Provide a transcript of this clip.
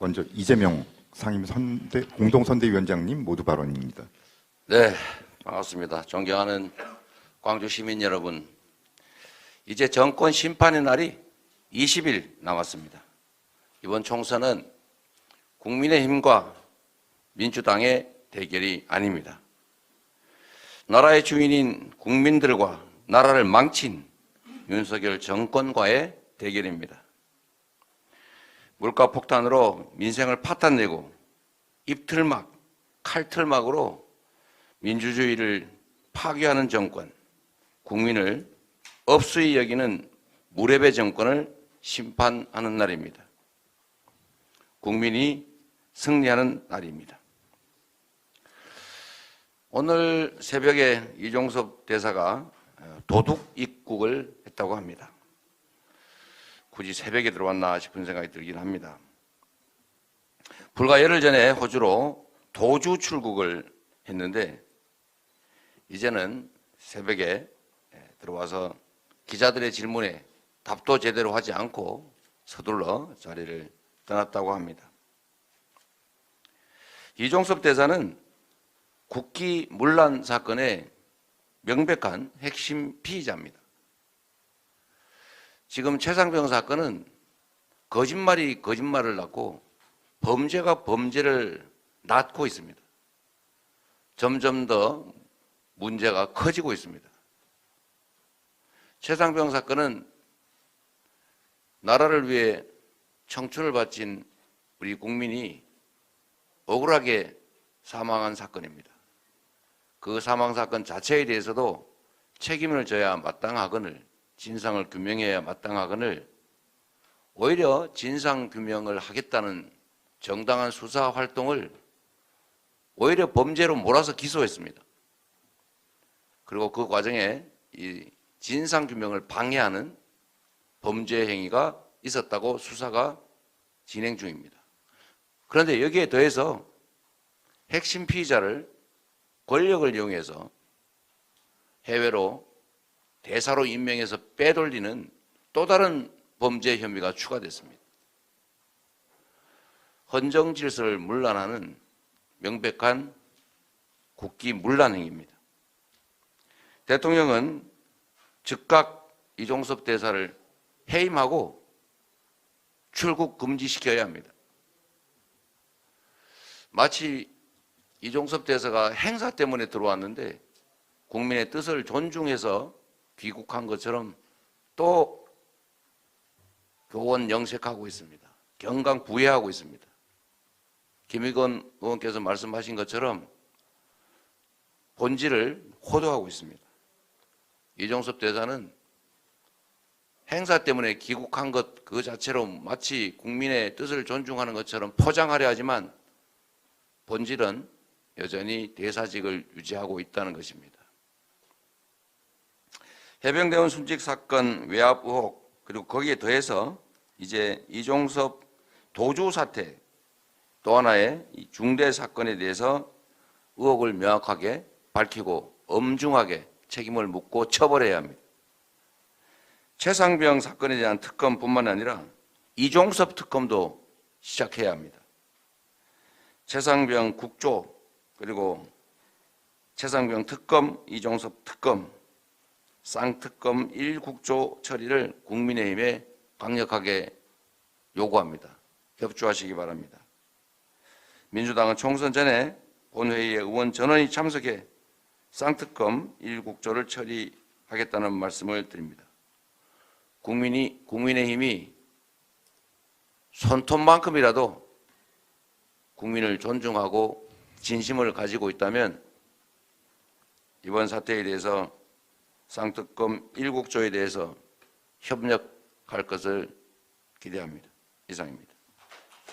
먼저 이재명 공동선대위원장님 모두 발언입니다. 네, 반갑습니다. 존경하는 광주 시민 여러분, 이제 정권 심판의 날이 20일 남았습니다. 이번 총선은 국민의힘과 민주당의 대결이 아닙니다. 나라의 주인인 국민들과 나라를 망친 윤석열 정권과의 대결입니다. 물가 폭탄으로 민생을 파탄내고 입틀막, 칼틀막으로 민주주의를 파괴하는 정권, 국민을 업수히 여기는 무례배 정권을 심판하는 날입니다. 국민이 승리하는 날입니다. 오늘 새벽에 이종섭 대사가 도둑 입국을 했다고 합니다. 굳이 새벽에 들어왔나 싶은 생각이 들긴 합니다. 불과 열흘 전에 호주로 도주 출국을 했는데 이제는 새벽에 들어와서 기자들의 질문에 답도 제대로 하지 않고 서둘러 자리를 떠났다고 합니다. 이종섭 대사는 국기 문란 사건의 명백한 핵심 피의자입니다. 지금 최상병 사건은 거짓말이 거짓말을 낳고 범죄가 범죄를 낳고 있습니다. 점점 더 문제가 커지고 있습니다. 최상병 사건은 나라를 위해 청춘을 바친 우리 국민이 억울하게 사망한 사건입니다. 그 사망 사건 자체에 대해서도 책임을 져야 마땅하거늘, 진상을 규명해야 마땅하거늘 오히려 진상 규명을 하겠다는 정당한 수사 활동을 오히려 범죄로 몰아서 기소했습니다. 그리고 그 과정에 이 진상 규명을 방해하는 범죄 행위가 있었다고 수사가 진행 중입니다. 그런데 여기에 더해서 핵심 피의자를 권력을 이용해서 해외로 대사로 임명해서 빼돌리는 또 다른 범죄 혐의가 추가됐습니다. 헌정 질서를 문란하는 명백한 국기 문란 행위입니다. 대통령은 즉각 이종섭 대사를 해임하고 출국 금지시켜야 합니다. 마치 이종섭 대사가 행사 때문에 들어왔는데 국민의 뜻을 존중해서 귀국한 것처럼 또 교원 영색하고 있습니다. 경강부회하고 있습니다. 김의건 의원께서 말씀하신 것처럼 본질을 호도하고 있습니다. 이종섭 대사는 행사 때문에 귀국한 것 그 자체로 마치 국민의 뜻을 존중하는 것처럼 포장하려 하지만 본질은 여전히 대사직을 유지하고 있다는 것입니다. 해병대원 순직 사건 외압 의혹 그리고 거기에 더해서 이제 이종섭 도주 사태 또 하나의 중대 사건에 대해서 의혹을 명확하게 밝히고 엄중하게 책임을 묻고 처벌해야 합니다. 최상병 사건에 대한 특검뿐만 아니라 이종섭 특검도 시작해야 합니다. 최상병 국조 그리고 최상병 특검, 이종섭 특검, 쌍특검 1국조 처리를 국민의힘에 강력하게 요구합니다. 협조하시기 바랍니다. 민주당은 총선 전에 본회의에 의원 전원이 참석해 쌍특검 1국조를 처리하겠다는 말씀을 드립니다. 국민의힘이 손톱만큼이라도 국민을 존중하고 진심을 가지고 있다면 이번 사태에 대해서 쌍특검 1국조에 대해서 협력할 것을 기대합니다. 이상입니다.